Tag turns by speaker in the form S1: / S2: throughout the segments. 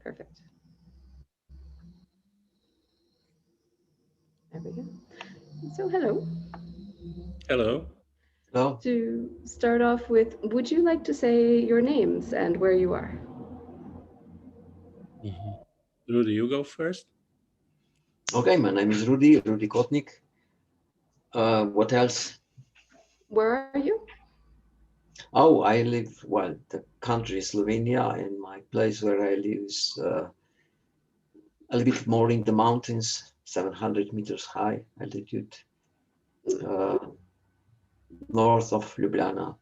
S1: Perfect. There we go. So hello.
S2: Hello.
S3: Hello.
S1: To start off with, would you like to say your names and where you are?
S2: Rudy, you go first.
S3: Okay, my name is Rudi Kotnik. What else?
S1: Where are you?
S3: Oh, I live, well, the country is Slovenia, and my place where I live is a little bit more in the mountains, 700 meters high altitude, uh, north of Ljubljana,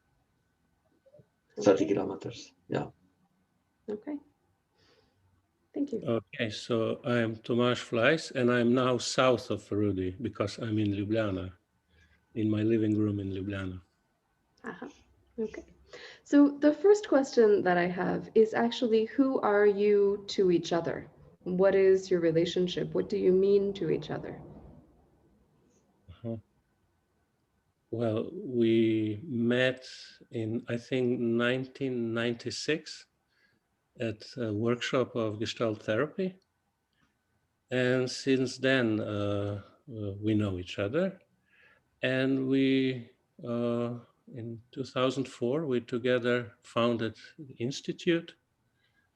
S3: 30 kilometers. Yeah.
S1: Okay. Thank you.
S2: Okay, so I'm Tomaž Flajs, and I'm now south of Rudy because I'm in Ljubljana, in my living room in Ljubljana.
S1: Uh-huh. Okay. So the first question that I have is actually, who are you to each other? What is your relationship? What do you mean to each other?
S2: Uh-huh. Well, we met in, I think, 1996 at a workshop of Gestalt therapy. And since then, we know each other. And we, in 2004, we together founded the Institute.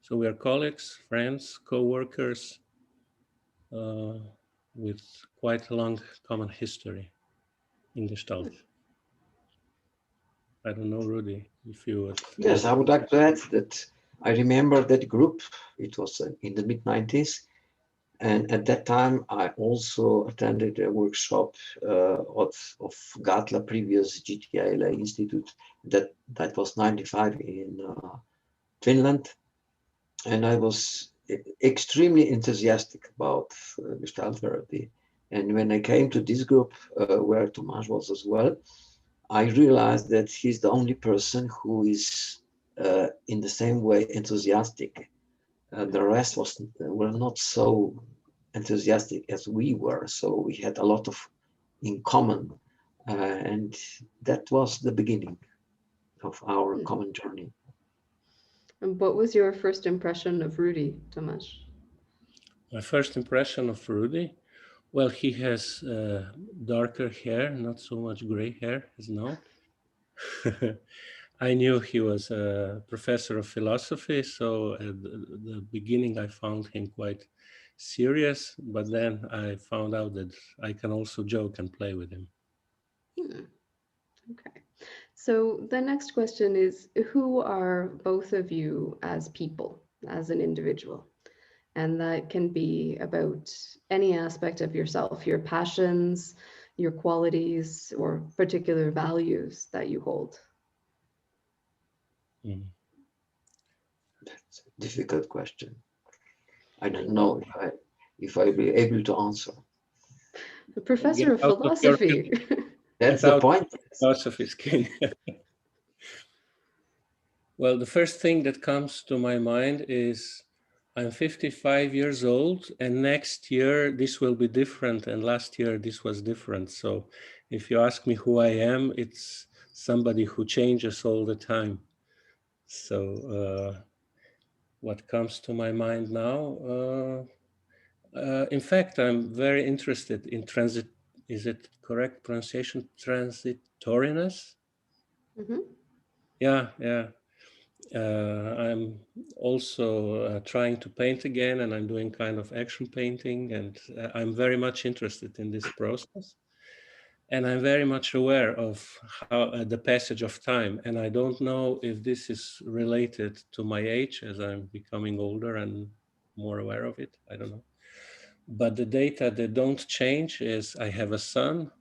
S2: So we are colleagues, friends, co-workers with quite a long common history in Gestalt. I don't know, Rudy, if you would.
S3: Yes, I would like to add that I remember that group. It was in the mid 90s. And at that time, I also attended a workshop of Gatla, previous GTILA Institute. That was 95 in Finland. And I was extremely enthusiastic about Gestalt therapy. And when I came to this group, where Tomaž was as well, I realized that he's the only person who is in the same way enthusiastic. The rest were not so enthusiastic as we were, so we had a lot of in common, and that was the beginning of our common journey.
S1: And what was your first impression of Rudy, Tomaž?
S2: My first impression of Rudy, well, he has darker hair, not so much gray hair as now. I knew he was a professor of philosophy, so at the beginning I found him quite serious, but then I found out that I can also joke and play with him.
S1: Okay. So the next question is, who are both of you as people, as an individual? And that can be about any aspect of yourself, your passions, your qualities, or particular values that you hold.
S2: Mm.
S3: That's a difficult question. I don't know if I'll be able to answer.
S1: A professor
S2: Get
S1: of
S2: out of your
S1: philosophy.
S3: That's
S2: get
S3: the
S2: out
S3: point.
S2: of philosophy skin. Well, the first thing that comes to my mind is I'm 55 years old, and next year this will be different, and last year this was different. So if you ask me who I am, it's somebody who changes all the time. So what comes to my mind now? In fact, I'm very interested in transit. Is it correct pronunciation? Transitoriness?
S1: Mhm.
S2: Yeah, yeah. I'm also trying to paint again, and I'm doing kind of action painting, and I'm very much interested in this process. And I'm very much aware of how the passage of time, and I don't know if this is related to my age as I'm becoming older and more aware of it. I don't know. But the data that don't change is I have a son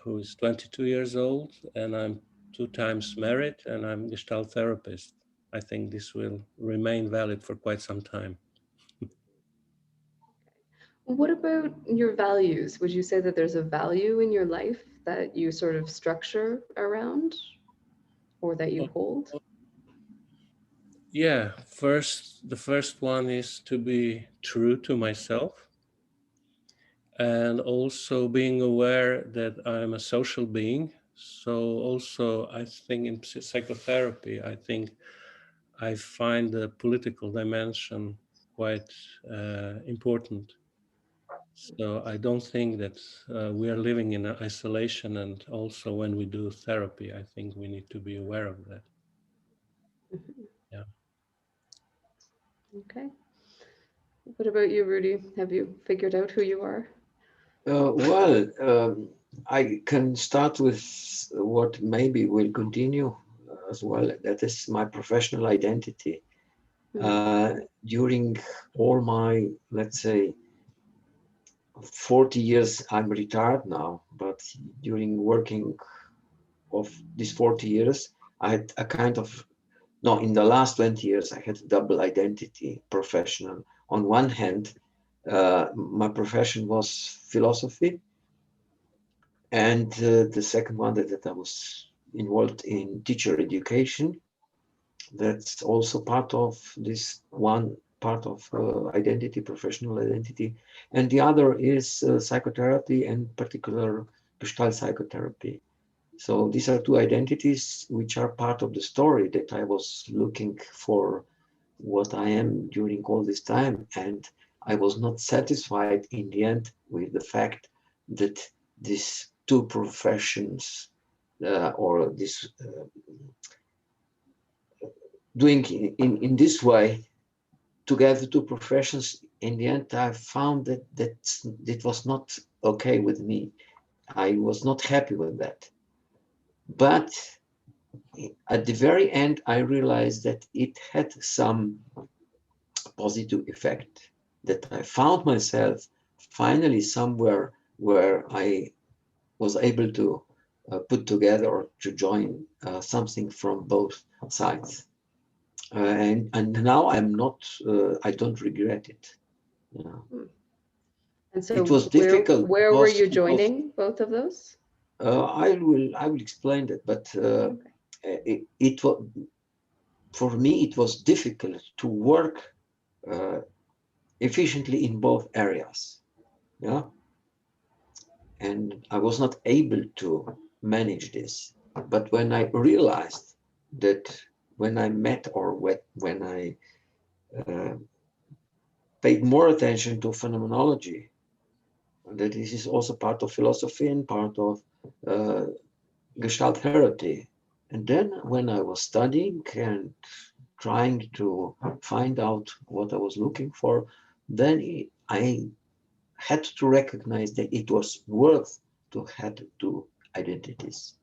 S2: who is 22 years old, and I'm 2 times married, and I'm Gestalt therapist. I think this will remain valid for quite some time.
S1: What about your values? Would you say that there's a value in your life that you sort of structure around or that you hold?
S2: Yeah, the first one is to be true to myself, and also being aware that I'm a social being. So also I think in psychotherapy, I think I find the political dimension quite important. So I don't think that we are living in isolation, and also when we do therapy, I think we need to be aware of that. Yeah.
S1: Okay. What about you, Rudy? Have you figured out who you are?
S3: I can start with what maybe will continue as well. That is my professional identity. During all my, let's say, 40 years, I'm retired now, but during working of these 40 years, I had a kind of, no, in the last 20 years, I had a double identity, professional. On one hand, my profession was philosophy, and the second one that I was involved in teacher education. That's also part of this one part of identity, professional identity. And the other is psychotherapy, and particular Gestalt psychotherapy. So these are two identities which are part of the story that I was looking for what I am during all this time. And I was not satisfied in the end with the fact that these two professions or this doing in this way together two professions, in the end I found that it was not okay with me. I was not happy with that. But at the very end, I realized that it had some positive effect, that I found myself finally somewhere where I was able to put together or to join something from both sides. And now I'm not, I don't regret it. Yeah.
S1: And so
S3: It was difficult.
S1: where were you joining both of those?
S3: I will explain that, but it was, for me, it was difficult to work efficiently in both areas. Yeah. And I was not able to manage this. But when I realized that when I met or when I paid more attention to phenomenology, that this is also part of philosophy and part of Gestalt therapy. And then when I was studying and trying to find out what I was looking for, then I had to recognize that it was worth to have two identities.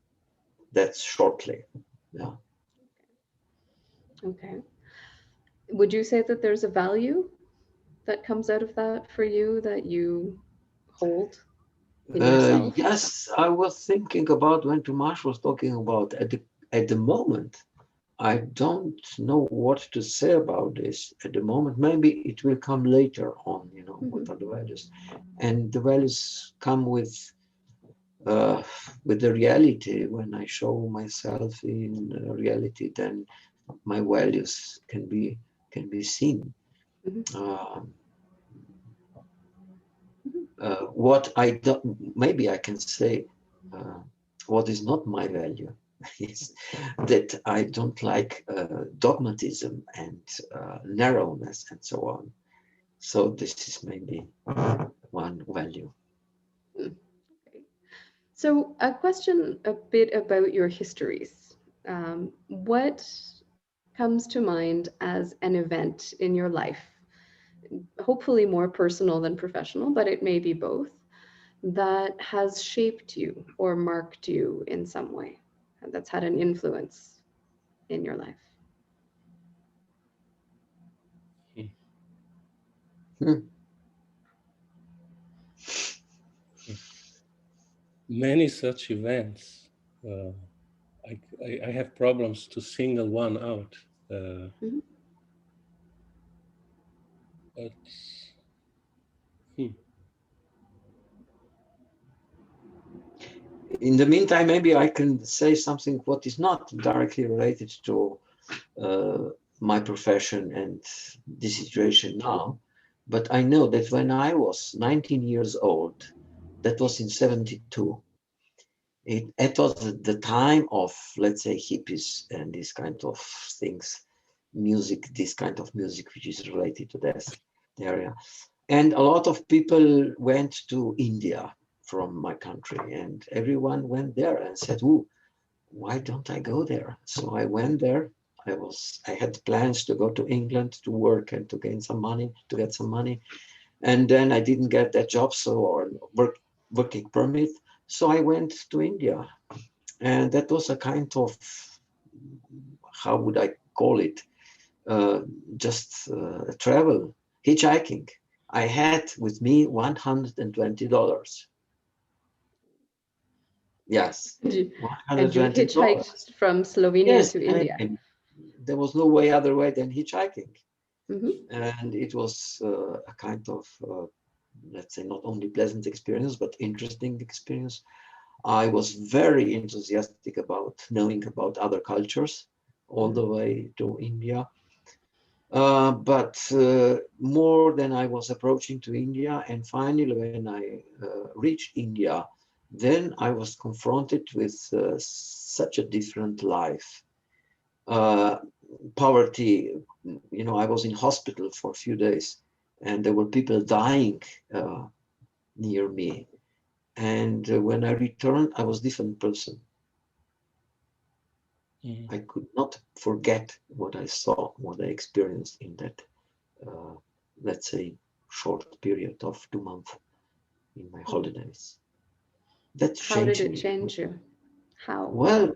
S3: That's shortly. Yeah.
S1: Okay. Would you say that there's a value that comes out of that for you that you hold in yourself?
S3: Yes, I was thinking about when Tomaž was talking about at the moment. I don't know what to say about this at the moment. Maybe it will come later on, what are the values. And the values come with the reality. When I show myself in reality, then my values can be seen. What I don't, maybe I can say, what is not my value is that I don't like dogmatism and narrowness and so on. So this is maybe one value.
S1: Okay. So a question a bit about your histories. What comes to mind as an event in your life, hopefully more personal than professional, but it may be both, that has shaped you or marked you in some way, that's had an influence in your life?
S2: Many such events. I have problems to single one out. But
S3: in the meantime, maybe I can say something what is not directly related to my profession and the situation now. But I know that when I was 19 years old, that was in 72, it was the time of, let's say, hippies and these kind of things. music, this kind of music which is related to this area. And a lot of people went to India from my country, and everyone went there and said, "Ooh, why don't I go there?" So I went there. I had plans to go to England to work and to gain some money, to get some money. And then I didn't get that job, or working permit. So I went to India. And that was a kind of, how would I call it? Just travel, hitchhiking. I had with me $120. Yes,
S1: And you
S3: $120.
S1: hitchhiked from Slovenia
S3: Yes,
S1: to India.
S3: and there was no way other way than hitchhiking.
S1: Mm-hmm.
S3: And it was a kind of, let's say, not only pleasant experience, but interesting experience. I was very enthusiastic about knowing about other cultures all the way to India. But more than I was approaching to India, and finally when I reached India, then I was confronted with such a different life. Poverty, I was in hospital for a few days, and there were people dying near me. And when I returned, I was a different person. I could not forget what I saw, what I experienced in that, let's say, short period of 2 months in my holidays. That
S1: How did
S3: changed
S1: it
S3: me.
S1: change you? How?
S3: Well,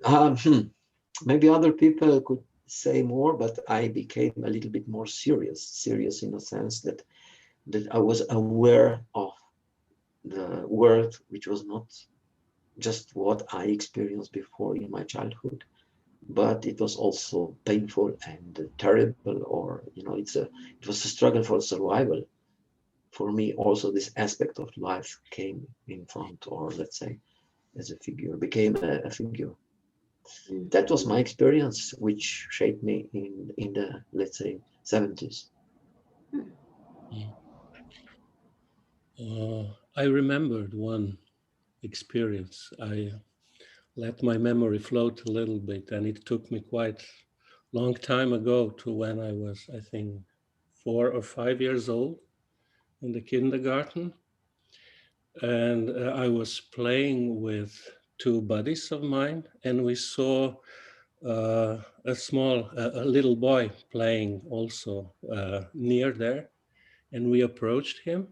S3: maybe other people could say more, but I became a little bit more serious in a sense that I was aware of the world, which was not just what I experienced before in my childhood, but it was also painful and terrible, or it was a struggle for survival. For me, also this aspect of life came in front, or let's say, as a figure, became a figure. That was my experience, which shaped me in the, let's say, 70s.
S2: I remembered one experience. I let my memory float a little bit, and it took me quite long time ago to when I was, I think, 4 or 5 years old in the kindergarten. And I was playing with two buddies of mine, and we saw a little boy playing also near there, and we approached him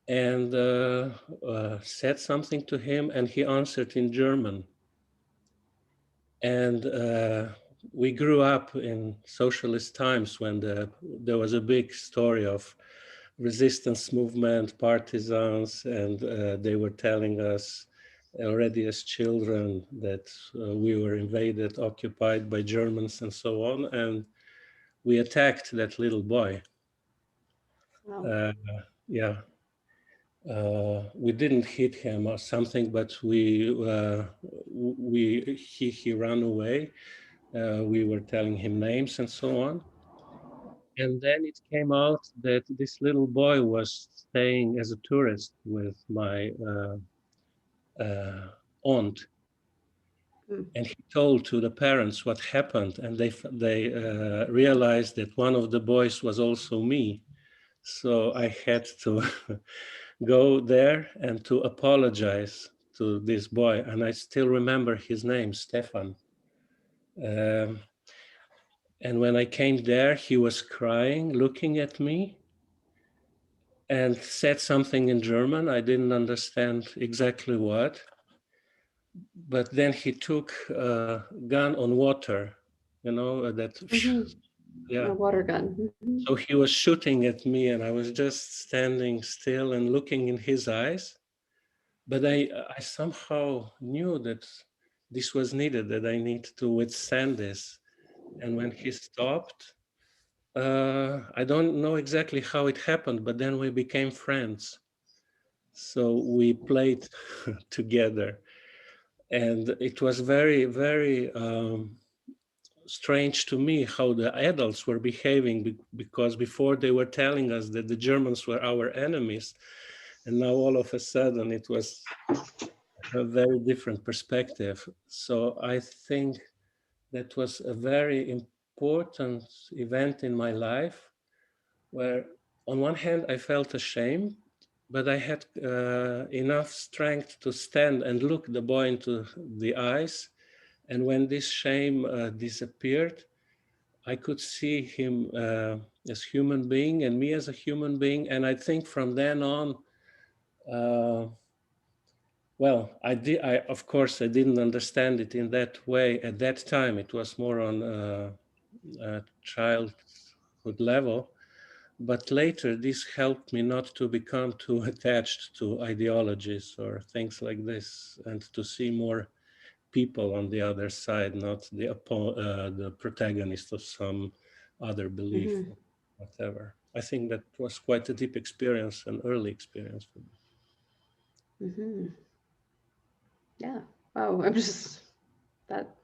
S2: and said something to him, and he answered in German. And we grew up in socialist times when there was a big story of resistance movement, partisans, and they were telling us already as children that we were invaded, occupied by Germans and so on. And we attacked that little boy.
S1: Wow.
S2: Yeah. We didn't hit him or something, but he ran away. We were telling him names and so on. And then it came out that this little boy was staying as a tourist with my aunt. And he told to the parents what happened, and they realized that one of the boys was also me. So I had to go there and to apologize to this boy. And I still remember his name, Stefan. And when I came there, he was crying, looking at me, and said something in German. I didn't understand exactly what. But then he took a gun on water, that, yeah.
S1: A water gun.
S2: So he was shooting at me, and I was just standing still and looking in his eyes. But I somehow knew that this was needed, that I need to withstand this. And when he stopped, I don't know exactly how it happened, but then we became friends. So we played together. And it was very, very strange to me how the adults were behaving, because before they were telling us that the Germans were our enemies. And now all of a sudden it was a very different perspective. So I think that was a very important event in my life where on one hand I felt ashamed, but I had enough strength to stand and look the boy into the eyes. And when this shame disappeared, I could see him as human being and me as a human being. And I think from then on, well, of course, I didn't understand it in that way at that time. It was more on a childhood level. But later, this helped me not to become too attached to ideologies or things like this, and to see more people on the other side, not the protagonist of some other belief or whatever. I think that was quite a deep experience, an early experience for me.
S1: Yeah. Wow. I'm just that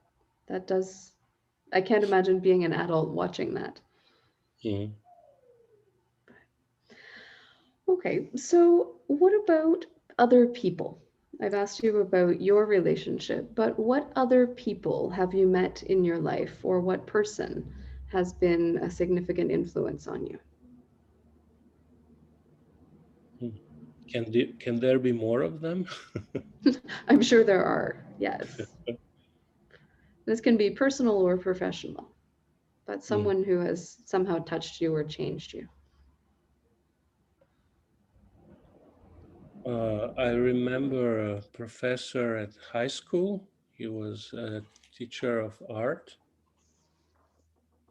S1: does. I can't imagine being an adult watching that. Okay, so what about other people? I've asked you about your relationship, but what other people have you met in your life, or what person has been a significant influence on you?
S2: Can there be more of them?
S1: I'm sure there are, yes. This can be personal or professional, but someone who has somehow touched you or changed you.
S2: I remember a professor at high school. He was a teacher of art,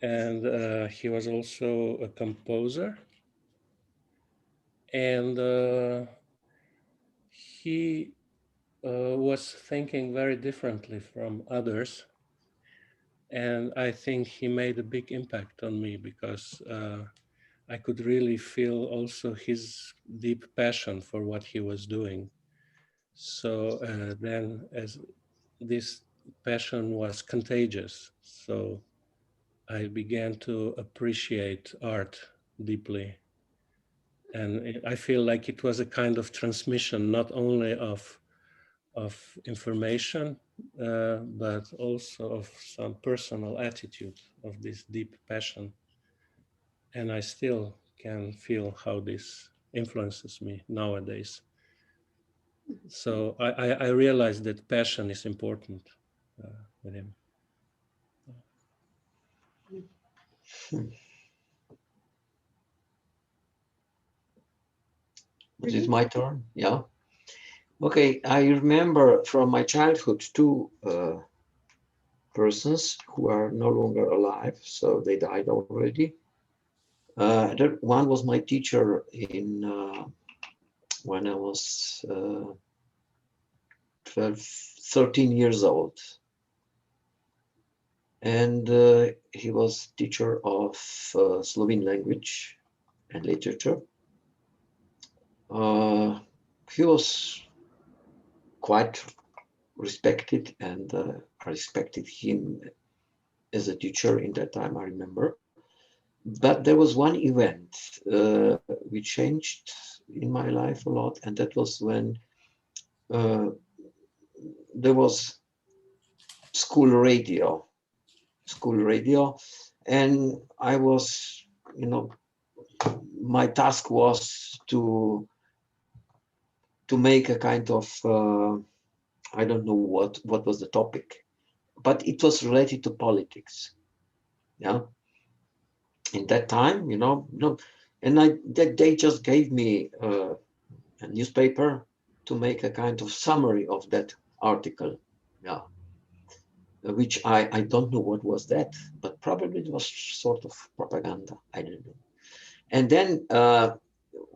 S2: and he was also a composer. And he was thinking very differently from others. And I think he made a big impact on me because I could really feel also his deep passion for what he was doing. So then as this passion was contagious, so I began to appreciate art deeply. And I feel like it was a kind of transmission, not only of information, but also of some personal attitude of this deep passion. And I still can feel how this influences me nowadays. So I realized that passion is important with him.
S3: Is it my turn? Yeah. Okay, I remember from my childhood two persons who are no longer alive, so they died already. One was my teacher in when I was 12, 13 years old. And he was teacher of Slovene language and literature. He was quite respected, and I respected him as a teacher in that time, I remember. But there was one event which changed in my life a lot, and that was when there was school radio, and I was, my task was to make a kind of, I don't know what was the topic, but it was related to politics. Yeah. In that time, and they just gave me a newspaper to make a kind of summary of that article. Yeah. Which I don't know what was that, but probably it was sort of propaganda. I don't know. And then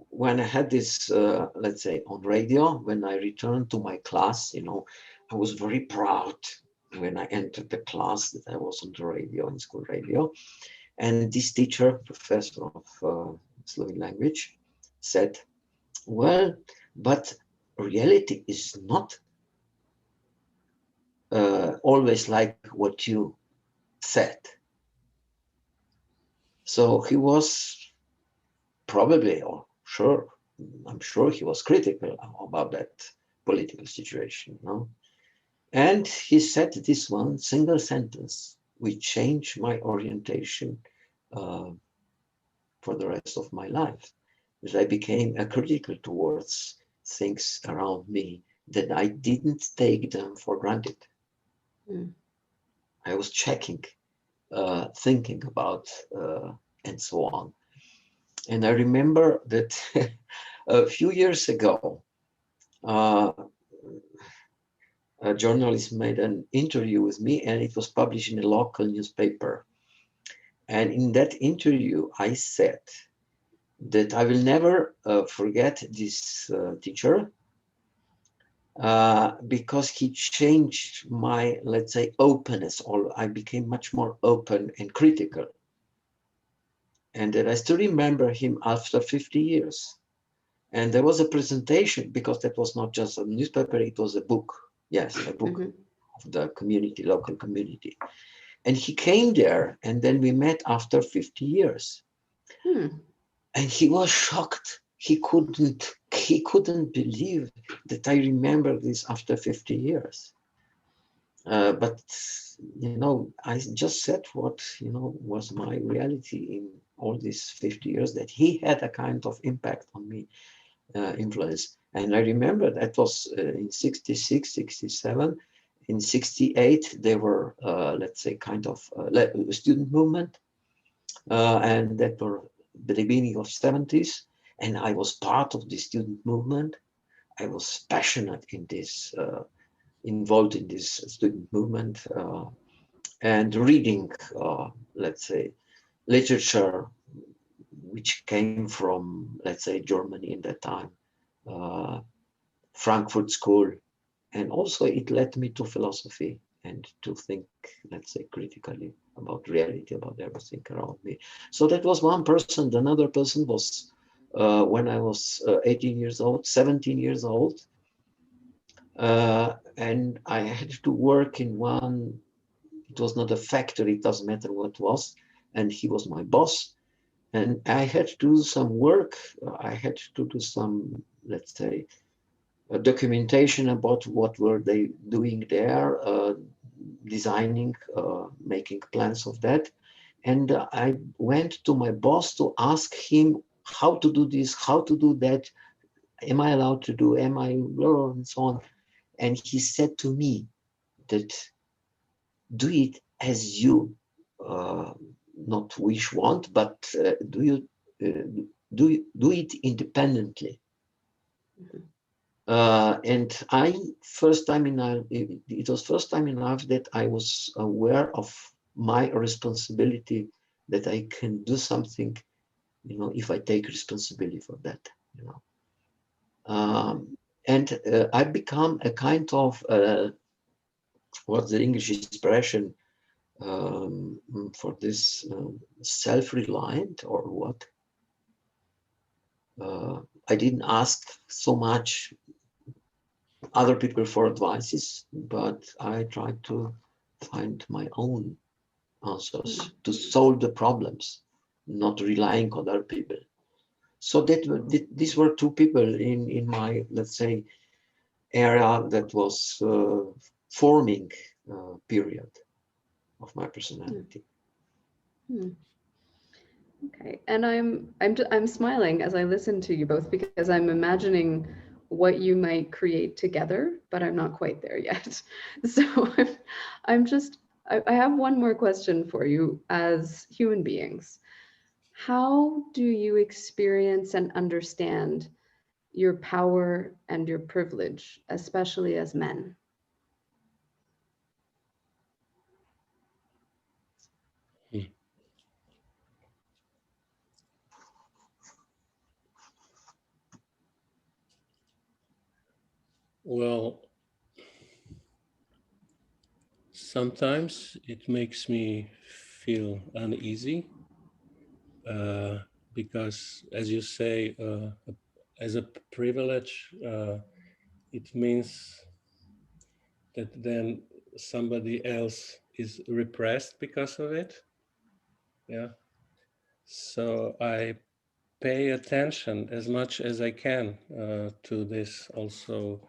S3: when I had this, let's say, on radio, when I returned to my class, I was very proud when I entered the class that I was on the radio, in school radio. And this teacher, professor of Slovene language, said, well, but reality is not always like what you said. So he was probably, or sure, I'm sure he was critical about that political situation. No? And he said this one single sentence, which changed my orientation for the rest of my life. That I became critical towards things around me, that I didn't take them for granted.
S1: Mm.
S3: I was checking, thinking about, and so on. And I remember that a few years ago, a journalist made an interview with me, and it was published in a local newspaper. And in that interview, I said that I will never forget this teacher, because he changed my, let's say, openness, or I became much more open and critical. And that I still remember him after 50 years. And there was a presentation, because that was not just a newspaper, it was a book. Yes, a book of the community, local community. And he came there, and then we met after 50 years. And he was shocked. He couldn't believe that I remember this after 50 years. But, you know, I just said what, you know, was my reality in all these 50 years, that he had a kind of impact on me, influence. And I remember that was in 66, 67. In 68, there were, let's say, kind of student movement. And that were the beginning of 70s. And I was part of the student movement. I was passionate in this, involved in this student movement, and reading, let's say, literature which came from, let's say, Germany in that time, Frankfurt School. And also it led me to philosophy and to think, let's say, critically about reality, about everything around me. So that was one person. Another person was when I was 18 years old, 17 years old. And I had to work in one, it was not a factory, it doesn't matter what it was. And he was my boss. And I had to do some work. I had to do some, let's say, documentation about what were they doing there, designing, making plans of that. And I went to my boss to ask him how to do this, how to do that. Am I allowed to do, am I, and so on. And he said to me that do it as you not wish, want, but do it independently. And I first time in life, it was first time in life that I was aware of my responsibility, that I can do something, you know, if I take responsibility for that, you know. And I become a kind of what's the English expression for this, self-reliant or what? I didn't ask so much other people for advices, but I tried to find my own answers to solve the problems, not relying on other people. So that these were two people in my, let's say, area that was forming period of my personality.
S1: Okay, and I'm smiling as I listen to you both, because I'm imagining what you might create together, but I'm not quite there yet. So I have one more question for you as human beings. How do you experience and understand your power and your privilege, especially as men?
S2: Well, sometimes it makes me feel uneasy because, as you say, as a privilege, it means that then somebody else is repressed because of it. Yeah. So I pay attention as much as I can to this also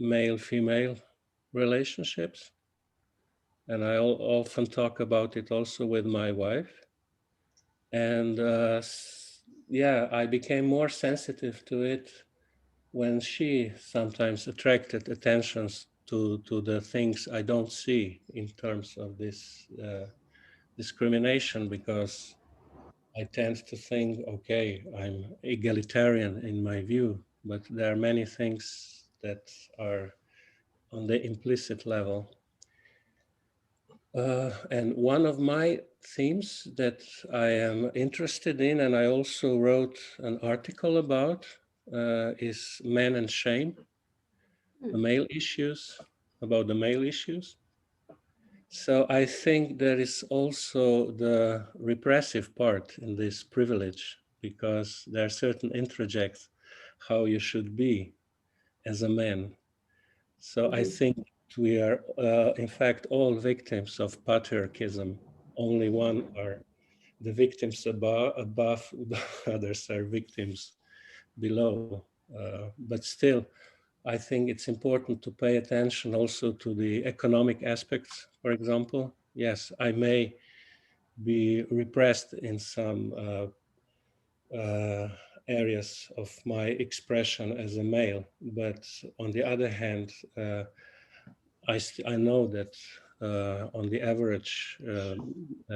S2: male-female relationships. and I often talk about it also with my wife. And yeah, I became more sensitive to it when she sometimes attracted attentions to the things I don't see in terms of this discrimination, because I tend to think, okay, I'm egalitarian in my view, but there are many things that are on the implicit level. And one of my themes that I am interested in, and I also wrote an article about, is men and shame, the male issues, about the male issues. So I think there is also the repressive part in this privilege, because there are certain introjects how you should be as a man. So I think we are, in fact, all victims of patriarchism. Only one are the victims above, others are victims below. But still, I think it's important to pay attention also to the economic aspects, for example. Yes, I may be repressed in some areas of my expression as a male, but on the other hand, I know that on the average,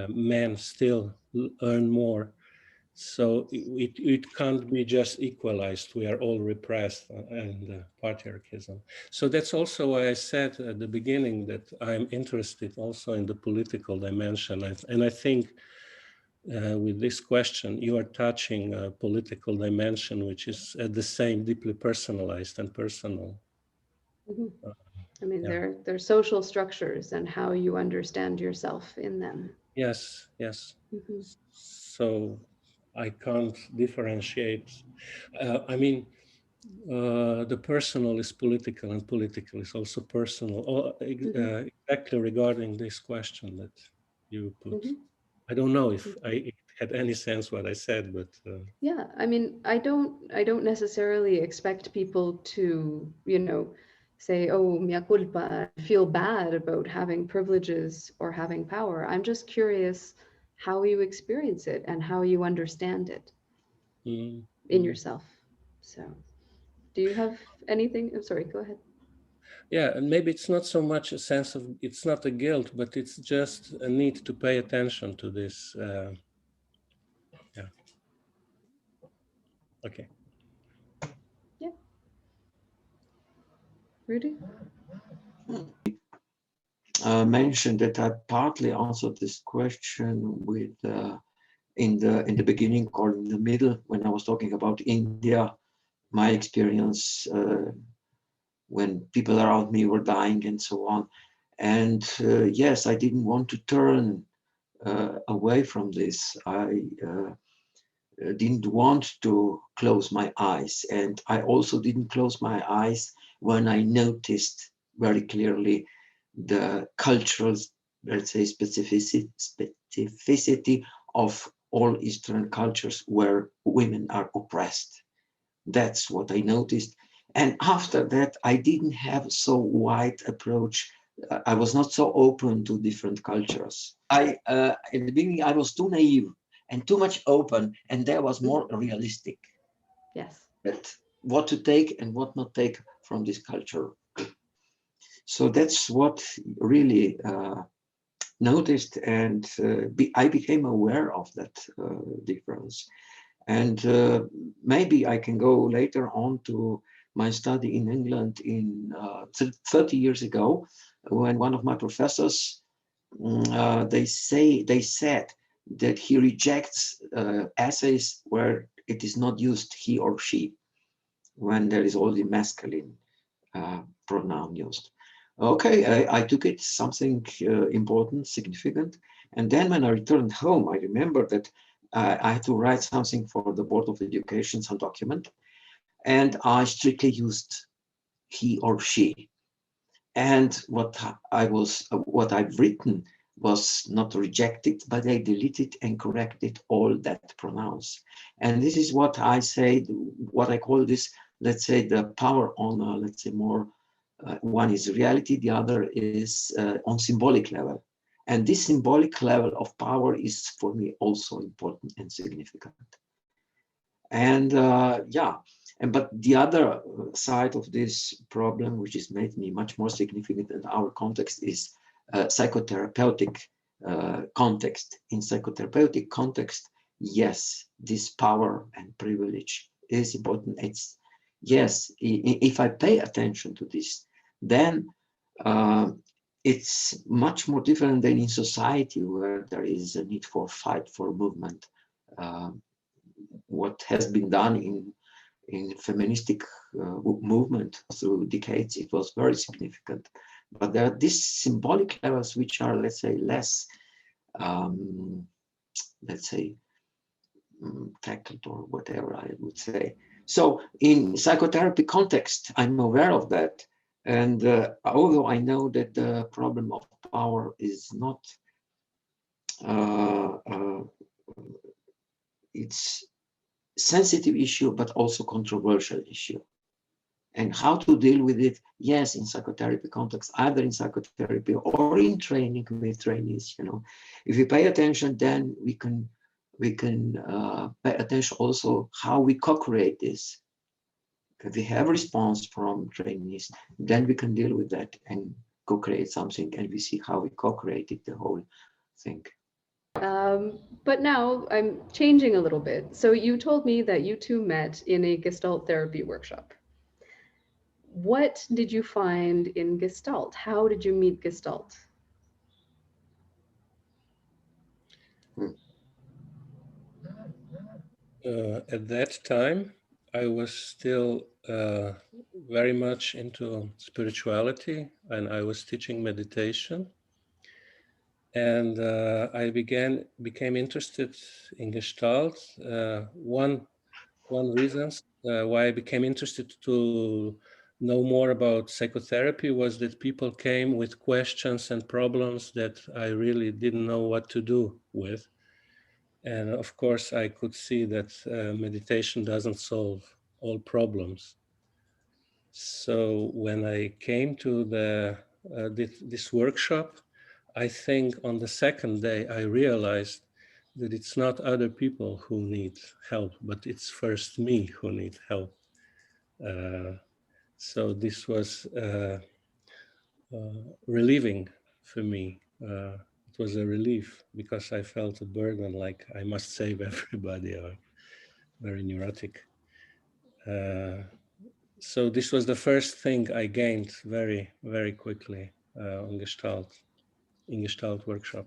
S2: men still earn more. So it can't be just equalized. We are all repressed and patriarchism. So that's also why I said at the beginning that I'm interested also in the political dimension. And I think with this question, you are touching a political dimension, which is at the same deeply personalized and personal.
S1: I mean,
S2: Yeah.
S1: they're social structures and how you understand yourself in them.
S2: Yes, yes. So I can't differentiate. I mean, the personal is political and political is also personal. Exactly regarding this question that you put. I don't know if it had any sense what I said, but
S1: yeah, I mean, I don't necessarily expect people to, say, oh, mea culpa, feel bad about having privileges or having power. I'm just curious how you experience it and how you understand it in yourself. So, do you have anything? I'm sorry, go ahead.
S2: yeah, and maybe it's not so much a sense of, it's not a guilt, but it's just a need to pay attention to this. Yeah. Okay.
S1: Yeah. Rudy?
S3: Mentioned that I partly answered this question with in the beginning or in the middle when I was talking about India, my experience when people around me were dying and so on. And yes, I didn't want to turn away from this. I didn't want to close my eyes, and I also didn't close my eyes when I noticed very clearly the cultural, let's say, specificity of all Eastern cultures where women are oppressed. That's what I noticed. And after that, I didn't have so wide approach. I was not so open to different cultures. In the beginning, I was too naive and too much open, and there was more realistic.
S1: Yes.
S3: But what to take and what not take from this culture. So that's what really noticed, and I became aware of that difference. And maybe I can go later on to my study in England in 30 years ago, when one of my professors, they said that he rejects essays where it is not used he or she, when there is already masculine pronoun used. Okay, I took it something important, significant. And then when I returned home, I remember that I had to write something for the Board of Education, some document, and I strictly used he or she. And what I've written was not rejected, but I deleted and corrected all that pronouns. And this is what I say, what I call this, let's say, the power on, let's say, more one is reality, the other is on symbolic level. And this symbolic level of power is for me also important and significant. And but the other side of this problem, which has made me much more significant in our context, is psychotherapeutic context. In psychotherapeutic context, yes, this power and privilege is important. It's yes, if I pay attention to this, then it's much more different than in society where there is a need for fight, for movement. What has been done in feministic movement through decades, it was very significant. But there are these symbolic levels which are, let's say, less, tackled or whatever I would say. So in psychotherapy context, I'm aware of that. And although I know that the problem of power is not, it's sensitive issue, but also controversial issue. And how to deal with it, yes, in psychotherapy context, either in psychotherapy or in training with trainees, if we pay attention, then we can pay attention also how we co-create this. If we have response from trainees, then we can deal with that and co-create something, and we see how we co-created the whole thing.
S1: But now I'm changing a little bit. So you told me that you two met in a Gestalt therapy workshop. What did you find in Gestalt? How did you meet Gestalt?
S2: At that time, I was still very much into spirituality, and I was teaching meditation. And I became interested in Gestalt. One reason why I became interested to know more about psychotherapy was that people came with questions and problems that I really didn't know what to do with. And of course, I could see that meditation doesn't solve all problems. So when I came to this workshop, I think on the second day, I realized that it's not other people who need help, but it's first me who need help. So this was relieving for me. It was a relief because I felt a burden, like I must save everybody, or very neurotic. So this was the first thing I gained very, very quickly in Gestalt workshop.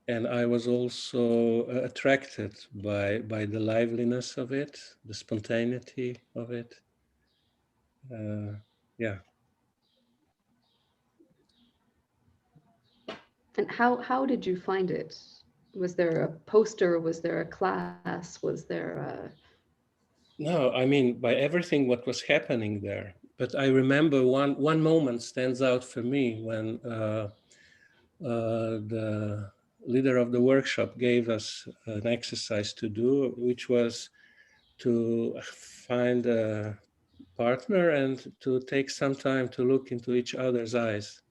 S2: And I was also attracted by the liveliness of it, the spontaneity of it. Yeah.
S1: And how did you find it? Was there a poster? Was there a class? Was there a...
S2: No, I mean, by everything what was happening there. But I remember one moment stands out for me when the leader of the workshop gave us an exercise to do, which was to find a partner and to take some time to look into each other's eyes.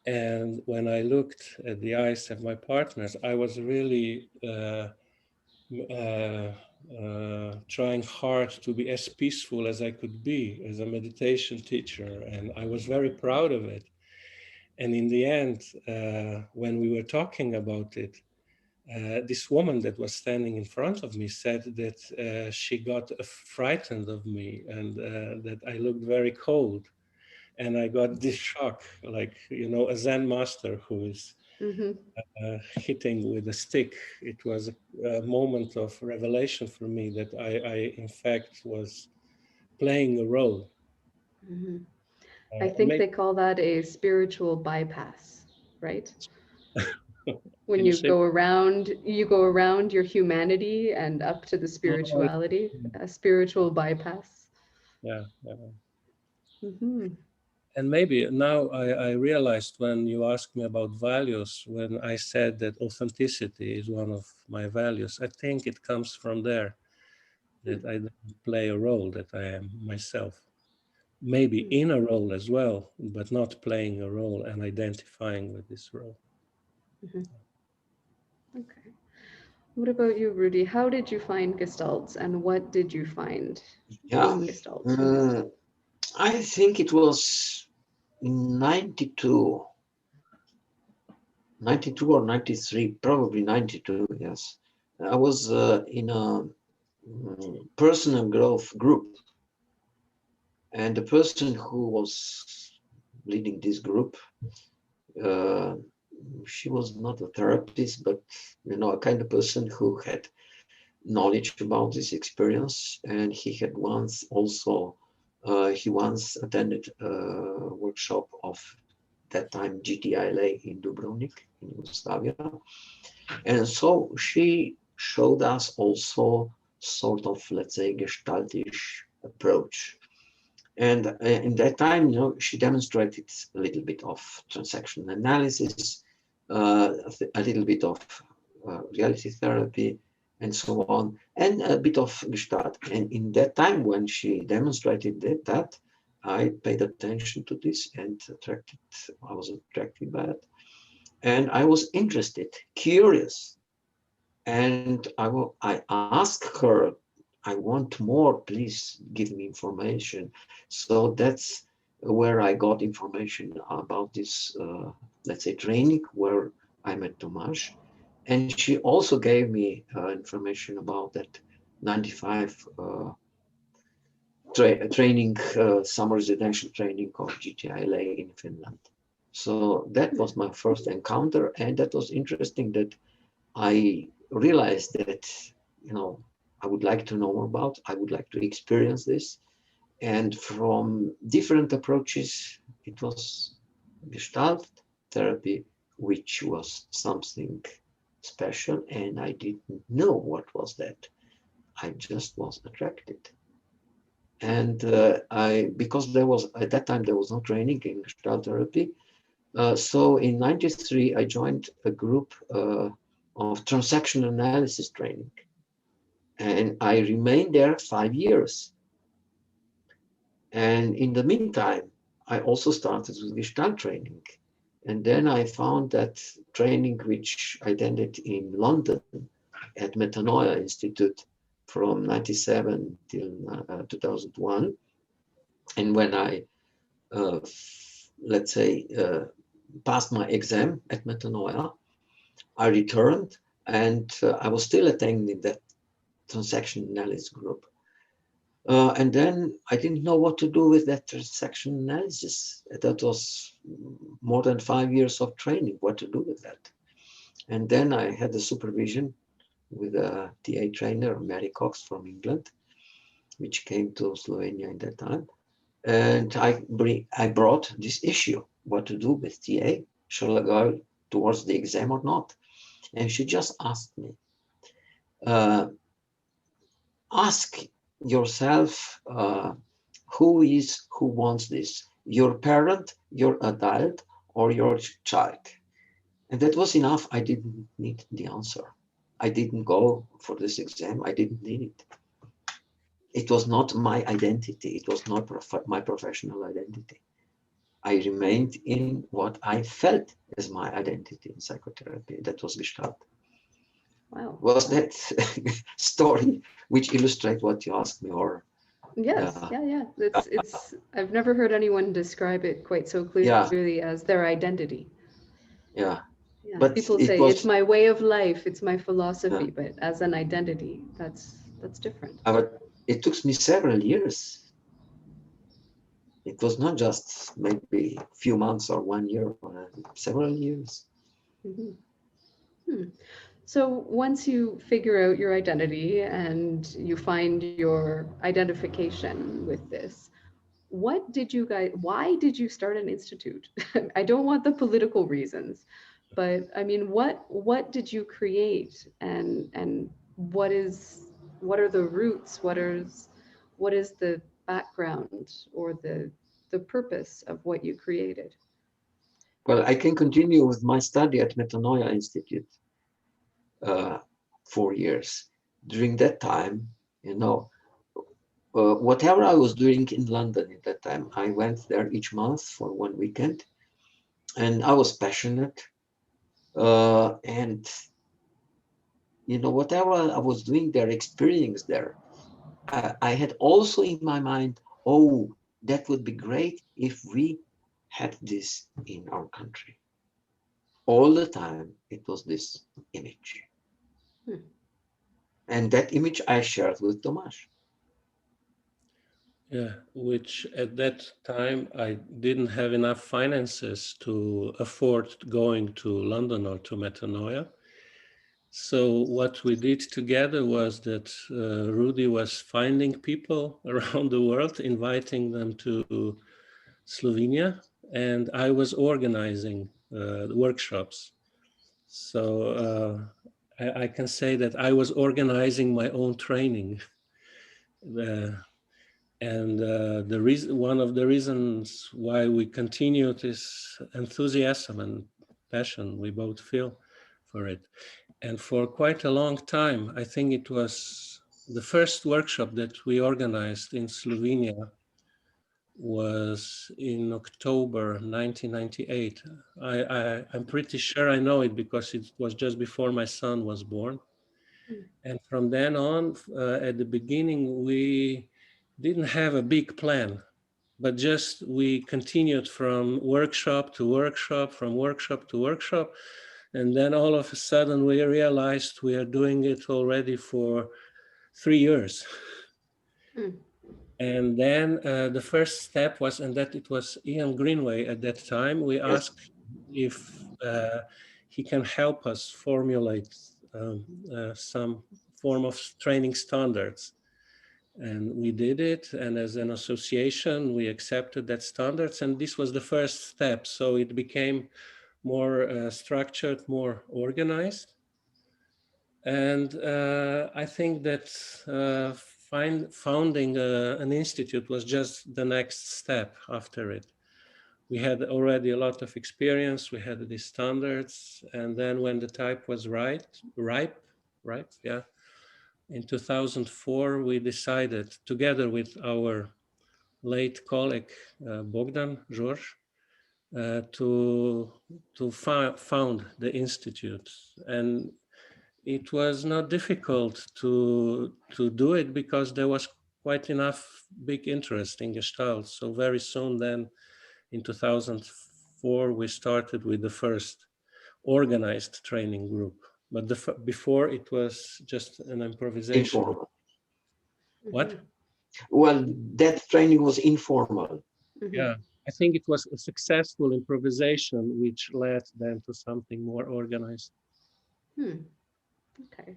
S2: And when I looked at the eyes of my partners, I was really trying hard to be as peaceful as I could be as a meditation teacher. And I was very proud of it. And in the end, when we were talking about it, this woman that was standing in front of me said that she got frightened of me and that I looked very cold. And I got this shock, like, a Zen master who is hitting with a stick. It was a moment of revelation for me that I in fact, was playing a role.
S1: Mm-hmm. I think they call that a spiritual bypass, right? When you go around your humanity and up to the spirituality, a spiritual bypass.
S2: Yeah.
S1: Mm-hmm.
S2: And maybe now I realized when you asked me about values, when I said that authenticity is one of my values, I think it comes from there, that I don't play a role, that I am myself. maybe in a role as well, but not playing a role and identifying with this role.
S1: Okay. What about you, Rudy? How did you find Gestalt, and what did you find in Gestalt?
S3: I think it was in 92 or 93, probably 92, yes. I was in a personal growth group, and the person who was leading this group, she was not a therapist, but a kind of person who had knowledge about this experience, and he had once also he once attended a workshop of that time GTILA in Dubrovnik in Yugoslavia, and so she showed us also sort of, let's say, gestaltish approach. And in that time, she demonstrated a little bit of transaction analysis, a little bit of reality therapy, and so on, and a bit of Gestalt. And in that time, when she demonstrated that, I paid attention to this and I was attracted by it. And I was interested, curious. And I asked her, I want more, please give me information. So that's where I got information about this, let's say, training where I met Tomaž. And she also gave me information about that 95 training, summer residential training of GTILA in Finland. So that was my first encounter, and that was interesting that I realized that, I would like to know more about, I would like to experience this. And from different approaches, it was Gestalt therapy, which was something special, and I didn't know what was that. I just was attracted. And because there was, at that time, there was no training in Gestalt therapy. So in 93, I joined a group of transaction analysis training. And I remained there 5 years. And in the meantime, I also started with Gestalt training. And then I found that training, which I attended in London at Metanoia Institute from 97 till 2001. And when I, let's say, passed my exam at Metanoia, I returned, and I was still attending that transaction analysis group. And then I didn't know what to do with that transaction analysis. That was more than 5 years of training, what to do with that. And then I had the supervision with a TA trainer, Mary Cox from England, which came to Slovenia in that time. And I brought this issue, what to do with TA, shall I go towards the exam or not? And she just asked me, ask yourself who wants this, your parent, your adult, or your child? And that was enough. I didn't need the answer. I didn't go for this exam. I didn't need it. It was not my identity. It was not my professional identity. I remained in what I felt as my identity in psychotherapy. That was Gestalt.
S1: Wow.
S3: Was that story which illustrates what you asked me, or?
S1: Yes, yeah. It's. I've never heard anyone describe it quite so clearly as their identity.
S3: Yeah.
S1: Yeah.
S3: But
S1: people say it's my way of life, it's my philosophy, but as an identity, that's different.
S3: But it took me several years. It was not just maybe a few months or 1 year, or several years.
S1: So once you figure out your identity and you find your identification with this, why did you start an institute? I don't want the political reasons, but I mean, what did you create, and what are the roots? What is the background or the purpose of what you created?
S3: Well, I can continue with my study at Metanoia Institute 4 years. During that time, whatever I was doing in London at that time, I went there each month for one weekend, and I was passionate. And whatever I was doing there, experience there, I had also in my mind, oh, that would be great if we had this in our country. All the time, it was this image. And that image I shared with Tomaž.
S2: Yeah, which at that time I didn't have enough finances to afford going to London or to Metanoia. So what we did together was that Rudy was finding people around the world, inviting them to Slovenia, and I was organizing workshops. So I can say that I was organizing my own training. And one of the reasons why we continued is enthusiasm and passion we both feel for it. And for quite a long time, I think it was the first workshop that we organized in Slovenia was in October 1998. I'm pretty sure I know it because it was just before my son was born. And from then on, at the beginning, we didn't have a big plan, but just we continued from workshop to workshop, from workshop to workshop. And then all of a sudden we realized we are doing it already for 3 years. And then the first step was, and that it was Ian Greenway at that time, we asked if he can help us formulate some form of training standards. And we did it, and as an association, we accepted that standards, and this was the first step. So it became more structured, more organized. And I think that founding an institute was just the next step after it. We had already a lot of experience, we had these standards, and then when the time was ripe, yeah. In 2004, we decided, together with our late colleague Bogdan George, to found the institute. And it was not difficult to do it because there was quite enough big interest in Gestalt. So very soon then, in 2004, we started with the first organized training group. But before it was just an improvisation.
S3: Informal.
S2: What?
S3: Well, that training was informal.
S2: Yeah, I think it was a successful improvisation which led then to something more organized.
S1: Okay.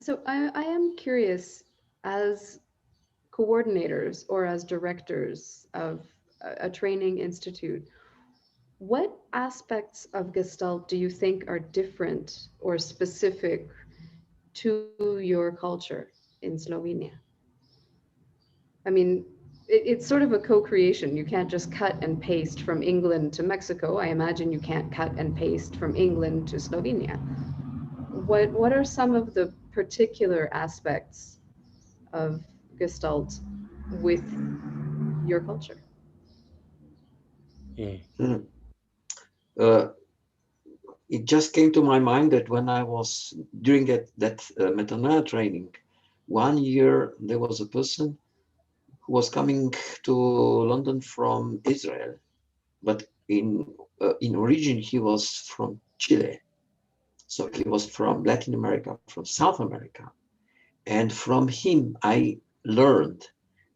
S1: So I am curious, as coordinators or as directors of a training institute, what aspects of Gestalt do you think are different or specific to your culture in Slovenia? I mean, it's sort of a co-creation. You can't just cut and paste from England to Mexico. I imagine you can't cut and paste from England to Slovenia. What are some of the particular aspects of Gestalt with your culture?
S3: It just came to my mind that when I was during that Metanoia training, 1 year there was a person who was coming to London from Israel, but in origin he was from Chile. So he was from Latin America, from South America. And from him, I learned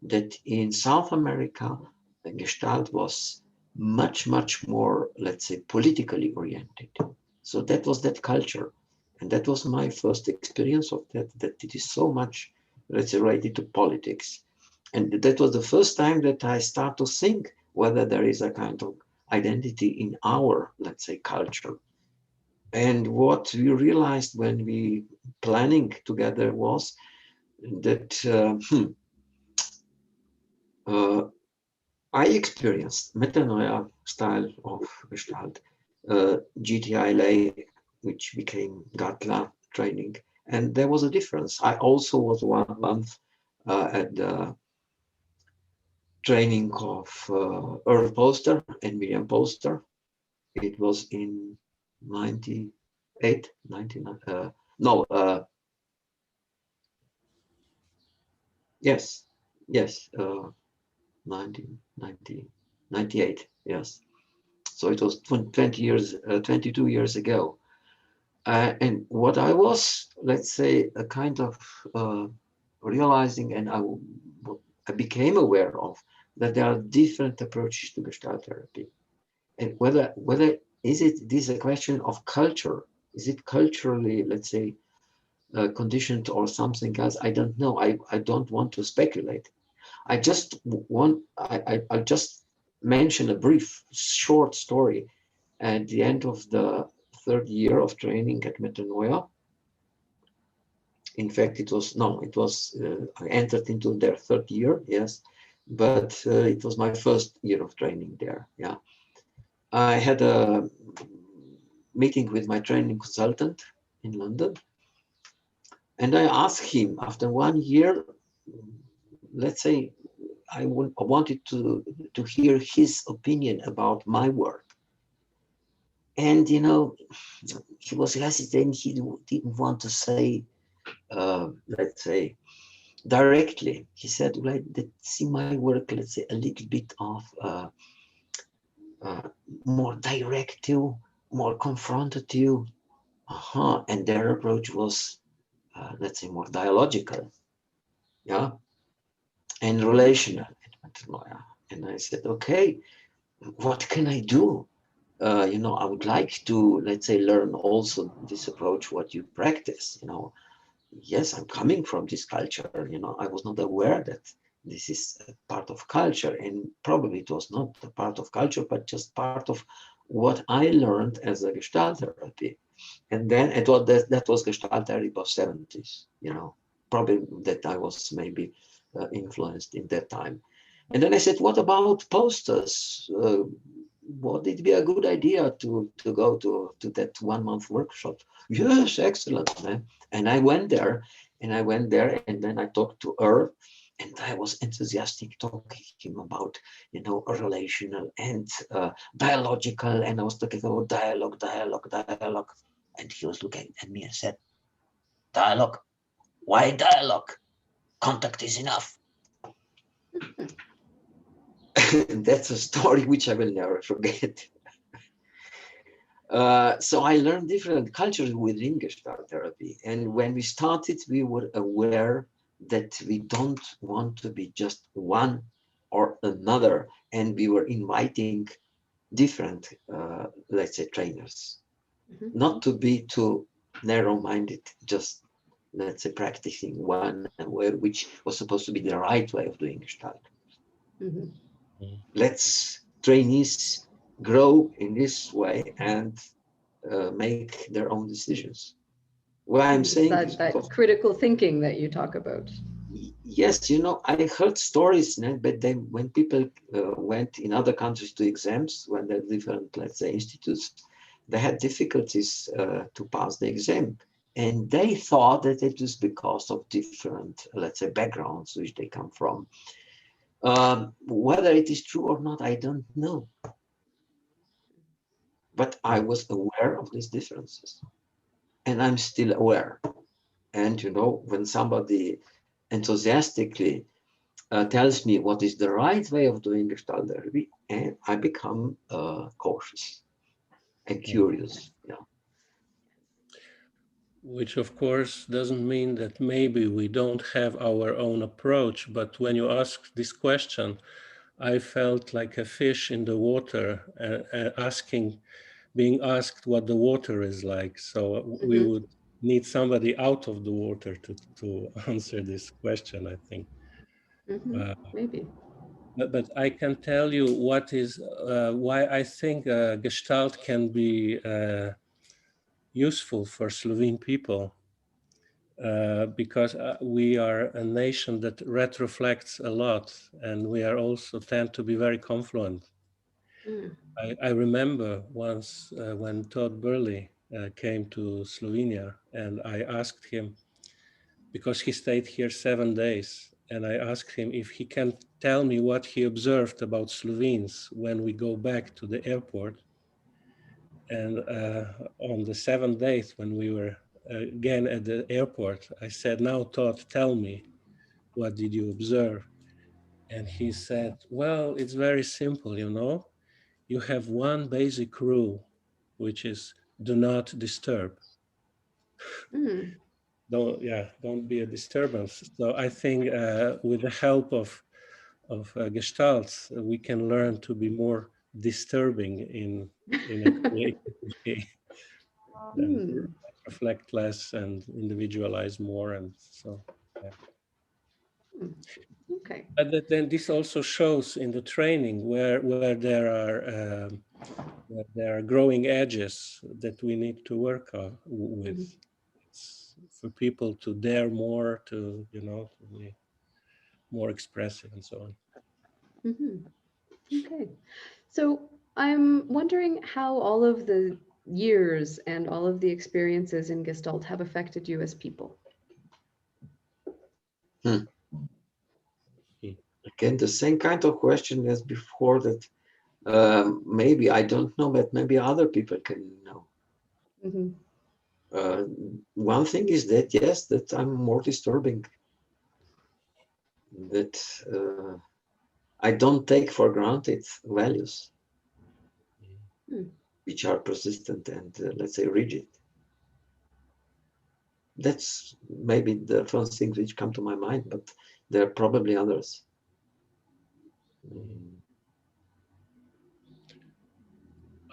S3: that in South America, the Gestalt was much, much more, let's say, politically oriented. So that was that culture. And that was my first experience of that it is so much, let's say, related to politics. And that was the first time that I start to think whether there is a kind of identity in our, let's say, culture. And what we realized when we planning together was that I experienced Metanoia style of Gestalt, GTILA, which became Gatla training, and there was a difference. I also was 1 month at the training of Earl Poster and William Poster. It was in 98, 99, no, yes, 1990, 98, yes. So it was 20 years, 22 years ago. And what I was, let's say, a kind of realizing, and I became aware of, that there are different approaches to Gestalt therapy. And whether this a question of culture? Is it culturally, let's say, conditioned or something else? I don't know. I don't want to speculate. I'll just mention a brief, short story. At the end of the third year of training at Metanoia, in fact, I entered into their third year, yes, but it was my first year of training there, yeah. I had a meeting with my training consultant in London, and I asked him after 1 year, let's say, I wanted to hear his opinion about my work. And, he was hesitant. He didn't want to say, let's say, directly. He said, like, see my work, let's say, a little bit of more directive, more confrontative. And their approach was, let's say, more dialogical, yeah, and relational. And I said, okay, what can I do? I would like to, let's say, learn also this approach, what you practice, Yes, I'm coming from this culture, I was not aware that this is a part of culture, and probably it was not a part of culture, but just part of what I learned as a Gestalt therapy. And then that was Gestalt therapy of 70s, probably that I was maybe influenced in that time. And then I said, what about posters? Would it be a good idea to go to that 1 month workshop? Yes, excellent, man. And I went there, and then I talked to her, and I was enthusiastic talking about, relational and dialogical, and I was talking about dialogue. And he was looking at me and said, dialogue? Why dialogue? Contact is enough. That's a story which I will never forget. So I learned different cultures within Gestalt therapy. And when we started, we were aware that we don't want to be just one or another. And we were inviting different, let's say, trainers, not to be too narrow-minded, just, let's say, practicing one, which was supposed to be the right way of doing Gestalt. Let's trainees grow in this way and make their own decisions. Why I'm saying
S1: that critical thinking that you talk about.
S3: Yes, I heard stories, but then when people went in other countries to exams, when they're different, let's say, institutes, they had difficulties to pass the exam. And they thought that it was because of different, let's say, backgrounds which they come from. Whether it is true or not, I don't know. But I was aware of these differences. And I'm still aware. And, when somebody enthusiastically tells me what is the right way of doing Gestalt therapy, and I become cautious and curious.
S2: Which of course doesn't mean that maybe we don't have our own approach, but when you ask this question, I felt like a fish in the water, being asked what the water is like. So we would need somebody out of the water to answer this question, I think.
S1: Maybe.
S2: But I can tell you why I think Gestalt can be useful for Slovene people. Because we are a nation that retroflects a lot, and we are also tend to be very confluent. I remember once when Todd Burley came to Slovenia, and I asked him, because he stayed here 7 days, and I asked him if he can tell me what he observed about Slovenes when we go back to the airport. And on the 7th day, when we were again at the airport, I said, "Now, Todd, tell me, what did you observe?" And he said, "Well, it's very simple, you know. You have one basic rule, which is do not disturb.
S1: Mm.
S2: Don't be a disturbance." So I think with the help of Gestalt, we can learn to be more disturbing in a creative way, and
S1: Mm.
S2: reflect less and individualize more. And so, yeah.
S1: Okay.
S2: But then this also shows in the training where there are growing edges that we need to work with.
S1: Mhm.
S2: It's for people to dare more, to to be more expressive and so on.
S1: Mhm. Okay. So I'm wondering how all of the years and all of the experiences in Gestalt have affected you as people.
S3: Again, the same kind of question as before, that maybe I don't know, but maybe other people can know.
S1: Mhm.
S3: One thing is that, yes, that I'm more disturbing, that I don't take for granted values
S1: Mm.
S3: which are persistent and, let's say, rigid. That's maybe the first things which come to my mind, but there are probably others.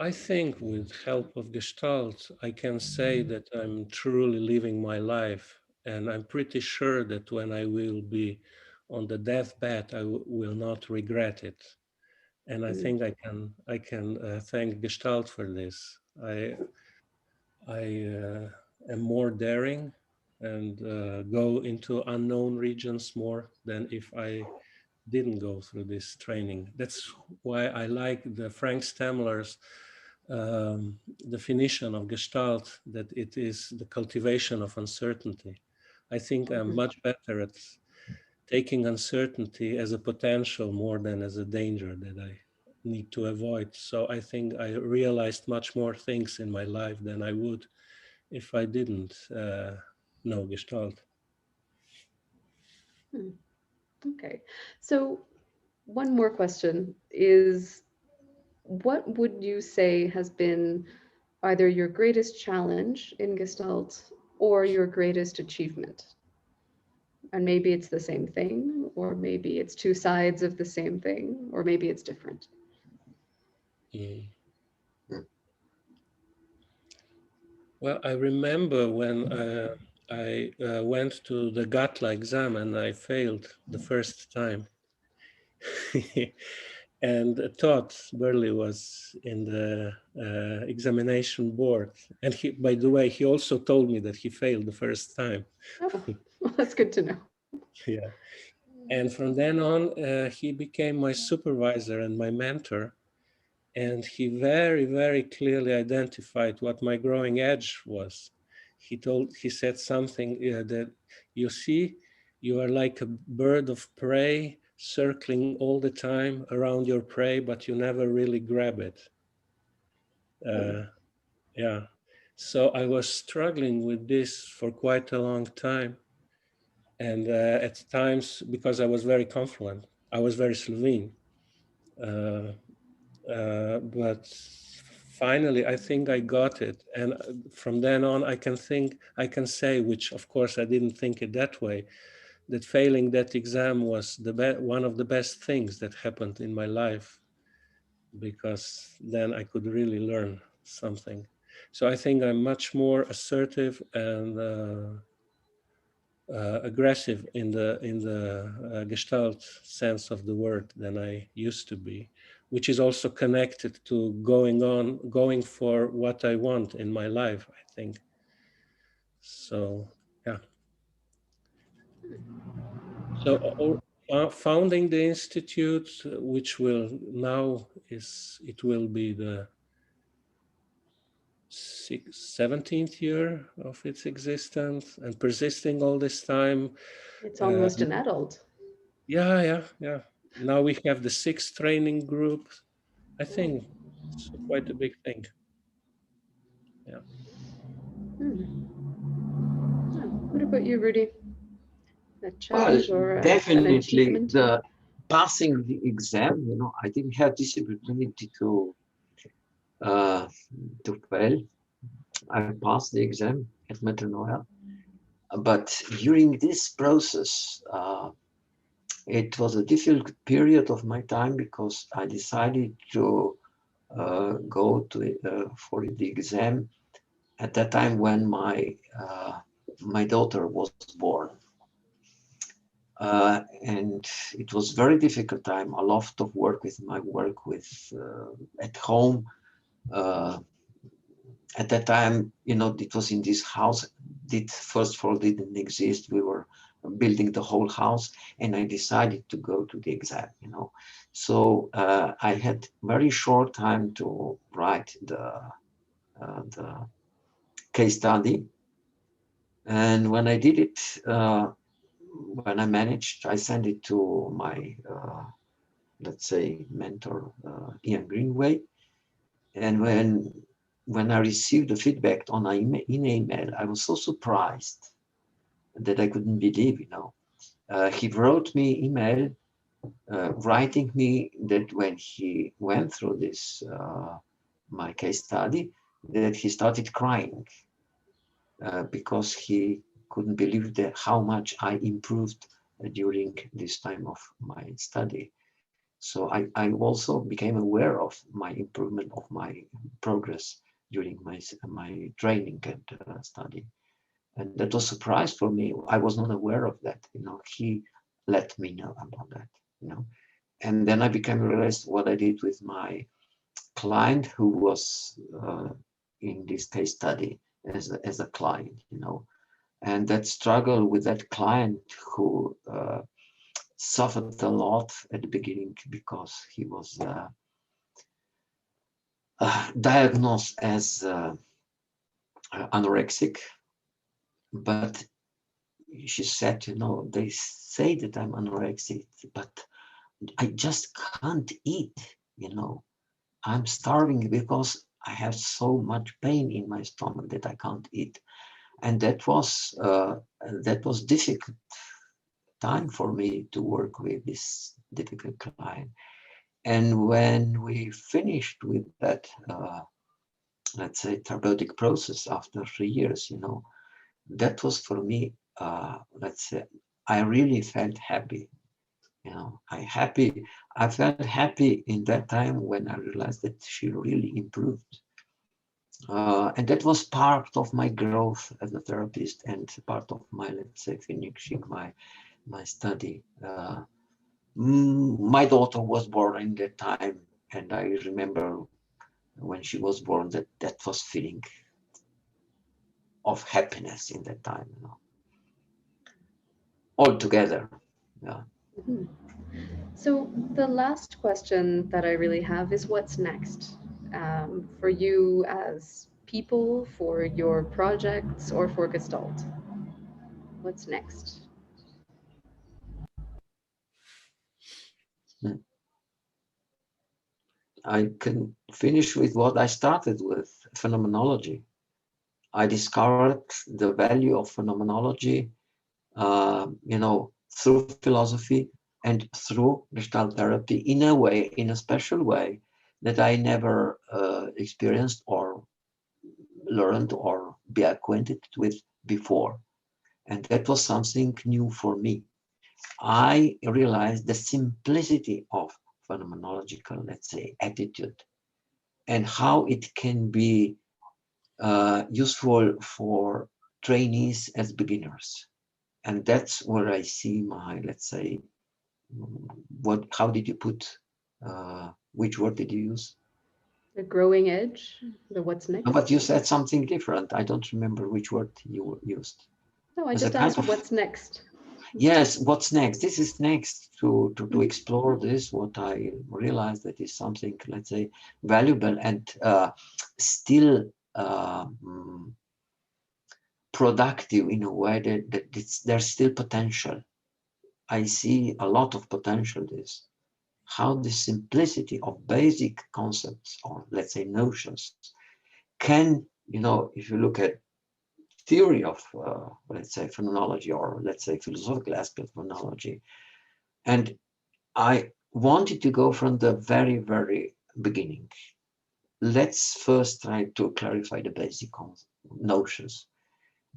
S2: I think with help of Gestalt, I can say that I'm truly living my life, and I'm pretty sure that when I will be on the deathbed, I will not regret it. And I think I can thank Gestalt for this. I am more daring and go into unknown regions more than if I didn't go through this training. That's why I like the Frank Stamler's definition of Gestalt, that it is the cultivation of uncertainty. I think I'm much better at taking uncertainty as a potential more than as a danger that I need to avoid. So I think I realized much more things in my life than I would if I didn't know Gestalt.
S1: Okay. So one more question is, what would you say has been either your greatest challenge in Gestalt or your greatest achievement? And maybe it's the same thing, or maybe it's two sides of the same thing, or maybe it's different.
S2: Well, I remember when I went to the GATLA exam and I failed the first time. And Todd Burley was in the examination board. And he, by the way, he also told me that he failed the first time.
S1: Oh, well, that's good to know.
S2: Yeah. And from then on, he became my supervisor and my mentor. And he very, very clearly identified what my growing edge was. He said something that, you see, you are like a bird of prey circling all the time around your prey, but you never really grab it. Yeah. So I was struggling with this for quite a long time. And at times, because I was very confident, I was very Slovene. But finally, I think I got it. And from then on, I can say, which of course I didn't think it that way, that failing that exam was one of the best things that happened in my life, because then I could really learn something. So I think I'm much more assertive and aggressive in the Gestalt sense of the word than I used to be, which is also connected to going for what I want in my life, I think. So, yeah. So founding the institute, which will now it will be the 17th year of its existence and persisting all this time.
S1: It's almost an adult.
S2: Yeah. Now we have the 6th training group. I think it's quite a big thing. Yeah.
S1: What about you, Rudy? A
S3: Well,
S1: challenge or an
S3: definitely
S1: achievement?
S3: the passing the exam, I didn't have this opportunity uh, to fail. I passed the exam at Metanoia. But during this process, it was a difficult period of my time because I decided to go to for the exam at that time when my daughter was born. And it was very difficult time, a lot of work with my work with at home. At that time, it was in this house. Did first floor didn't exist. We were building the whole house, and I decided to go to the exam. So I had very short time to write the case study, and when I did it, when I managed, I sent it to my let's say mentor, Ian Greenway, and when I received the feedback on in email, I was so surprised that I couldn't believe, he wrote me email writing me that when he went through this, my case study, that he started crying because he couldn't believe that how much I improved during this time of my study. So I also became aware of my improvement, of my progress during my training and study. And that was a surprise for me. I was not aware of that. He let me know about that. And then I became realized what I did with my client who was in this case study as a client. And that struggle with that client who suffered a lot at the beginning because he was diagnosed as anorexic. But she said, they say that I'm anorexic, but I just can't eat. I'm starving because I have so much pain in my stomach that I can't eat. And that was difficult time for me to work with this difficult client. And when we finished with that, let's say, therapeutic process after 3 years, that was for me, let's say, I really felt happy. I felt happy in that time when I realized that she really improved. And that was part of my growth as a therapist and part of my, let's say, finishing my study. My daughter was born in that time, and I remember when she was born that was feeling of happiness in that time, all together. Yeah.
S1: Mhm. So the last question that I really have is what's next for you as people, for your projects, or for Gestalt? What's next?
S3: I can finish with what I started with, phenomenology. I discovered the value of phenomenology, through philosophy and through Gestalt therapy in a way, in a special way that I never experienced or learned or be acquainted with before. And that was something new for me. I realized the simplicity of phenomenological, let's say, attitude and how it can be useful for trainees as beginners. And that's where I see my, let's say, how did you put, which word did you use?
S1: The growing edge, the what's
S3: No,
S1: next?
S3: but you said something different. I don't remember which word you used.
S1: No, I
S3: As a
S1: just
S3: kind
S1: asked
S3: of,
S1: what's next.
S3: yes, what's next? This is next to explore this, what I realized that is something, let's say, valuable and still productive in a way that there's still potential. I see a lot of potential in this. How the simplicity of basic concepts, or let's say notions, can, if you look at theory of, let's say, phenomenology, or let's say philosophical aspect of phenomenology, and I wanted to go from the very, very beginning. Let's first try to clarify the basic notions.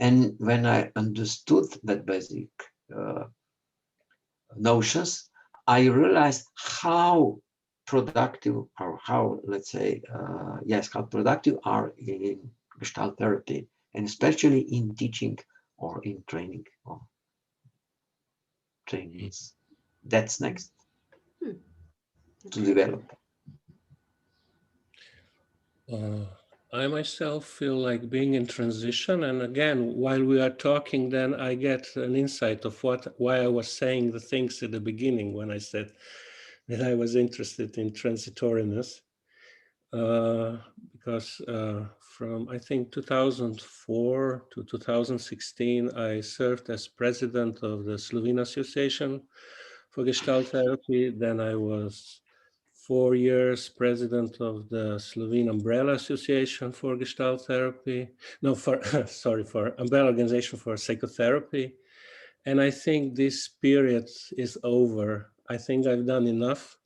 S3: And when I understood that basic notions, I realized how productive, or how, let's say, how productive are in Gestalt therapy, and especially in teaching or in training or trainings. That's next to develop.
S2: I myself feel like being in transition, and again, while we are talking, then I get an insight of why I was saying the things at the beginning when I said that I was interested in transitoriness, because from I think 2004 to 2016, I served as president of the Slovene Association for Gestalt Therapy. Then I was 4 years president of the Slovene Umbrella Association for Gestalt Therapy. No, for for Umbrella Organization for Psychotherapy. And I think this period is over. I think I've done enough.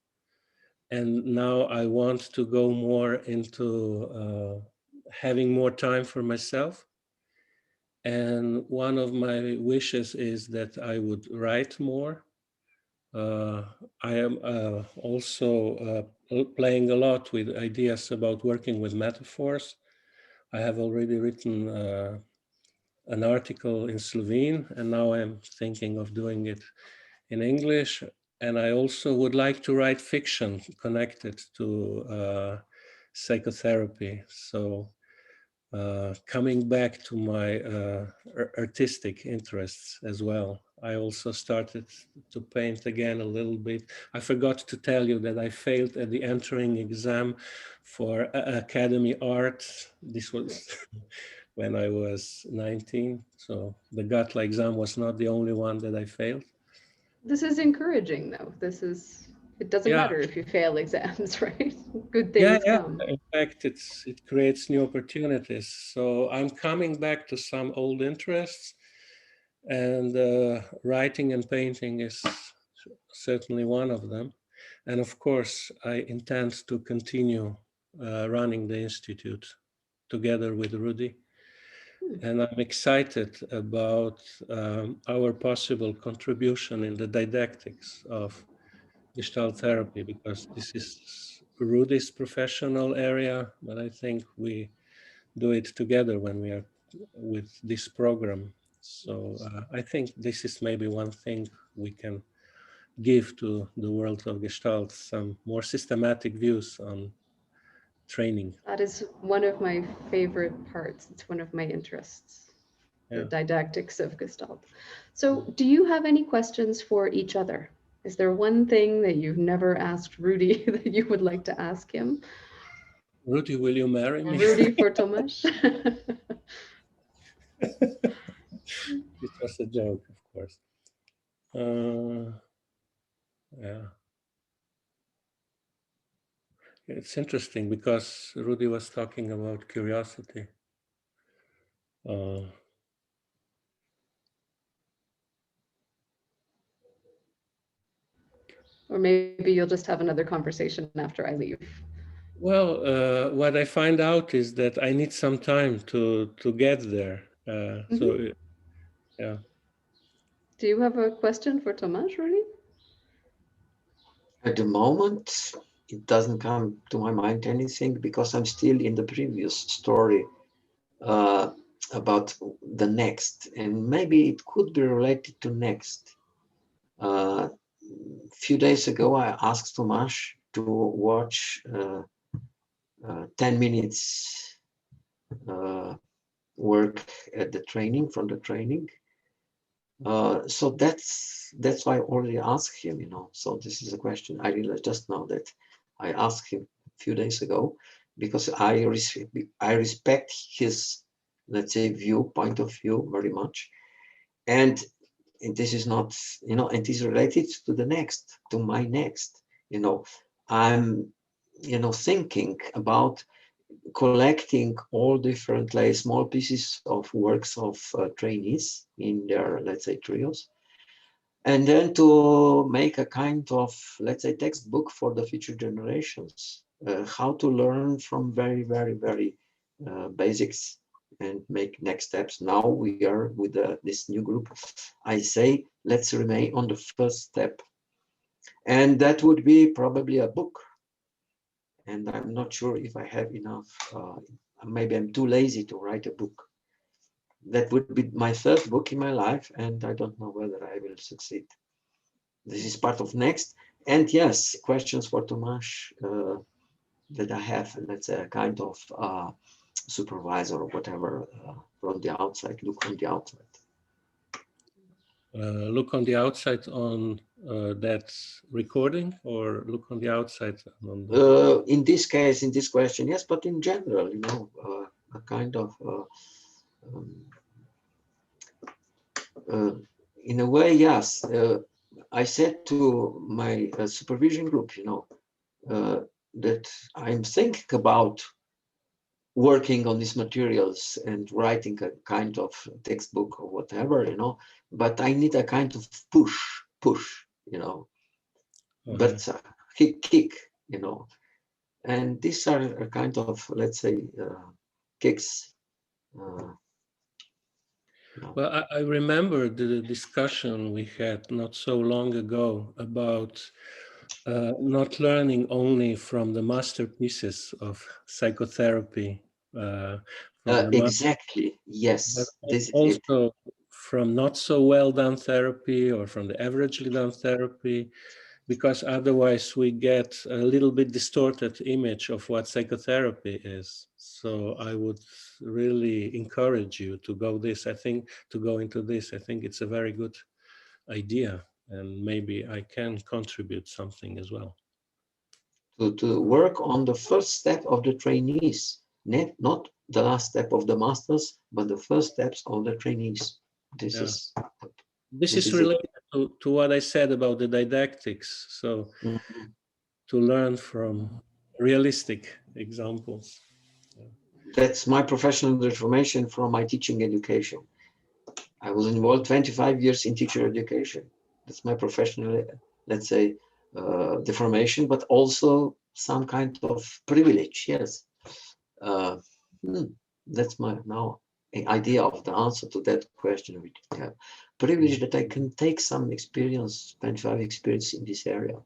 S2: And now I want to go more into having more time for myself. And one of my wishes is that I would write more. I am also playing a lot with ideas about working with metaphors. I have already written an article in Slovene, and now I'm thinking of doing it in English. And I also would like to write fiction connected to psychotherapy. So coming back to my artistic interests as well. I also started to paint again a little bit. I forgot to tell you that I failed at the entering exam for Academy Art. This was when I was 19. So the Gatla exam was not the only one that I failed.
S1: This is encouraging, though. It doesn't matter if you fail exams, right? Good things come.
S2: In fact, it creates new opportunities. So I'm coming back to some old interests, and writing and painting is certainly one of them. And of course, I intend to continue running the Institute together with Rudy. And I'm excited about our possible contribution in the didactics of Gestalt therapy, because this is Rudy's professional area, but I think we do it together when we are with this program. So I think this is maybe one thing we can give to the world of Gestalt, some more systematic views on training.
S1: That is one of my favorite parts. It's one of my interests, the didactics of Gestalt. So do you have any questions for each other? Is there one thing that you've never asked Rudy that you would like to ask him?
S2: Rudy, will you marry me?
S1: Rudy for Tomaž?
S2: It was a joke, of course. Yeah. It's interesting because Rudy was talking about curiosity.
S1: Or maybe you'll just have another conversation after I leave.
S2: Well, what I find out is that I need some time to get there. So, yeah.
S1: Do you have a question for Tomaž, Rudy?
S3: At the moment, it doesn't come to my mind anything, because I'm still in the previous story about the next, and maybe it could be related to next. A few days ago, I asked Tomaž to watch 10 minutes work at the training, from the training. So that's why I already asked him, so this is a question I really just know that I asked him a few days ago, because I respect his, let's say, point of view very much. And and this is not, and it is related to the next, to my next, I'm, thinking about collecting all different small pieces of works of trainees in their, let's say, trios, and then to make a kind of, let's say, textbook for the future generations, how to learn from very, very, very basics and make next steps. Now we are with this new group. I say, let's remain on the first step. And that would be probably a book. And I'm not sure if I have enough, maybe I'm too lazy to write a book. That would be my third book in my life, and I don't know whether I will succeed. This is part of next. And yes, questions for Tomaž that I have, let's say, a kind of supervisor or whatever from the outside, look on the outside.
S2: Look on the outside on that recording, or look on the outside on the...
S3: In this case, in this question, yes, but in general, a kind of, in a way, yes. I said to my supervision group, that I'm thinking about working on these materials and writing a kind of textbook or whatever, but I need a kind of push, but kick, and these are a kind of, let's say, kicks.
S2: Well, I remember the discussion we had not so long ago about not learning only from the masterpieces of psychotherapy.
S3: Exactly, yes.
S2: But
S3: This is
S2: also from not so well done therapy or from the averagely done therapy, because otherwise we get a little bit distorted image of what psychotherapy is. So I would really encourage you to go into this. I think it's a very good idea, and maybe I can contribute something as well.
S3: To work on the first step of the trainees, not the last step of the masters, but the first steps of the trainees. This
S2: is related to what I said about the didactics. So to learn from realistic examples.
S3: That's my professional information from my teaching education. I was involved 25 years in teacher education. That's my professional, let's say, deformation, but also some kind of privilege. Yes. That's my now idea of the answer to that question. Privilege that I can take some experience, 25 experience in this area.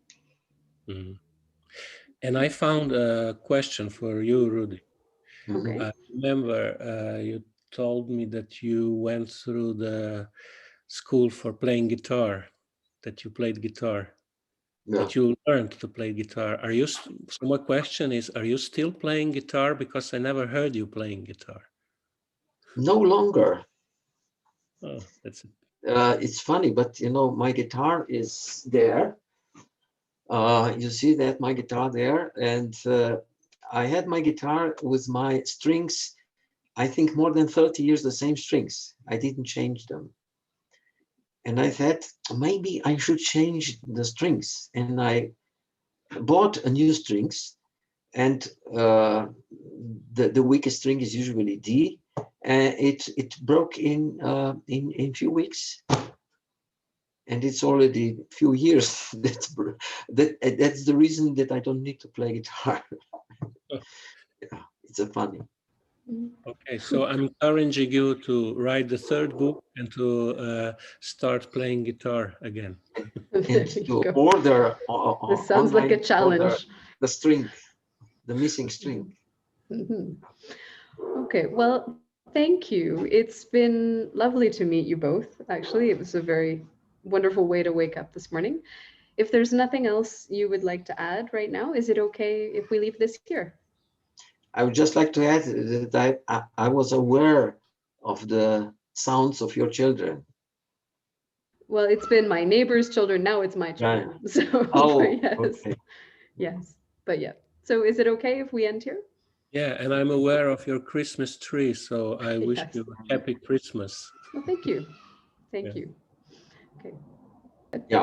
S2: And I found a question for you, Rudy.
S1: Okay.
S2: I remember you told me that you went through the school for playing guitar, that you played guitar, that you learned to play guitar. So my question is, are you still playing guitar? Because I never heard you playing guitar.
S3: No longer.
S2: Oh, that's it.
S3: It's funny, but my guitar is there. You see that my guitar there, and I had my guitar with my strings, I think more than 30 years, the same strings. I didn't change them. And I thought maybe I should change the strings. And I bought a new strings, and the weakest string is usually D. And it broke in few weeks. And it's already a few years. That's the reason that I don't need to play guitar. It's a funny.
S2: Okay, so I'm encouraging you to write the third book and to start playing guitar again.
S3: And to order.
S1: This sounds like a challenge.
S3: The string, the missing string.
S1: Okay, well, thank you. It's been lovely to meet you both. Actually, it was a very wonderful way to wake up this morning. If there's nothing else you would like to add right now, is it okay if we leave this here?
S3: I would just like to add that I was aware of the sounds of your children.
S1: Well, it's been my neighbor's children. Now it's my children.
S3: Right.
S1: So, yes.
S3: Okay.
S1: Yes, but yeah. So is it okay if we end here?
S2: Yeah, and I'm aware of your Christmas tree, so I wish you a happy Christmas.
S1: Well, thank you. Thank you. Okay.
S3: Yeah.